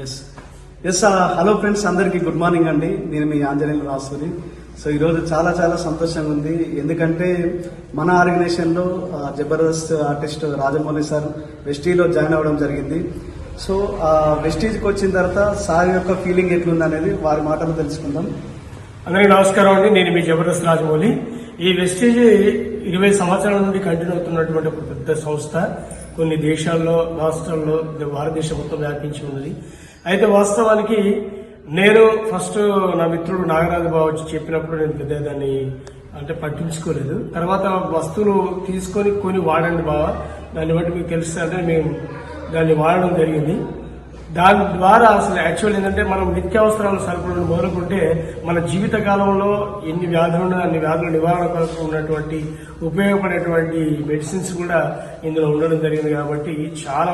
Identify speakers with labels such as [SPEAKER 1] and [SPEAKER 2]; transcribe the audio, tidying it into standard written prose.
[SPEAKER 1] Yes yes hello friends, అందరికీ good morning అండి. నేను మీ ఆంజనేయులు రాసూరి. సో ఈరోజు చాలా చాలా సంతోషంగా ఉంది. ఎందుకంటే మన ఆర్గనైజేషన్లో జబర్దస్త్ ఆర్టిస్ట్ రాజమౌళి సార్ వెస్టీలో జాయిన్ అవ్వడం జరిగింది. సో వెస్టీజ్కి వచ్చిన తర్వాత సార్ యొక్క ఫీలింగ్ ఎట్లుంది అనేది వారి మాటలు తెలుసుకుందాం.
[SPEAKER 2] అందరికీ నమస్కారం అండి. నేను మీ జబర్దస్త్ రాజమౌళి. ఈ వెస్టీజ్ 20 సంవత్సరాల నుండి కంటిన్యూ అవుతున్నటువంటి ఒక పెద్ద సంస్థ. కొన్ని దేశాల్లో, రాష్ట్రాల్లో, భారతదేశం మొత్తం వ్యాపించి ఉన్నది. అయితే వాస్తవానికి నేను ఫస్ట్ నా మిత్రుడు నాగరాజు బాబు వచ్చి చెప్పినప్పుడు నేను పెద్ద దాన్ని అంటే పట్టించుకోలేదు. తర్వాత వస్తువులు తీసుకొని కొని వాడండి బావా, దాన్ని బట్టి మీకు తెలుస్తుంది అంటే మేము దాన్ని వాడడం జరిగింది. దాని ద్వారా అసలు యాక్చువల్ ఏంటంటే మనం నిత్యావసరాల సరుకులను మొదలుకుంటే మన జీవిత కాలంలో ఎన్ని వ్యాధులు ఉన్నాయో అన్ని వ్యాధుల నివారణ కొరకు ఉన్నటువంటి ఉపయోగపడేటువంటి మెడిసిన్స్ కూడా ఇందులో ఉండడం జరిగింది. కాబట్టి చాలా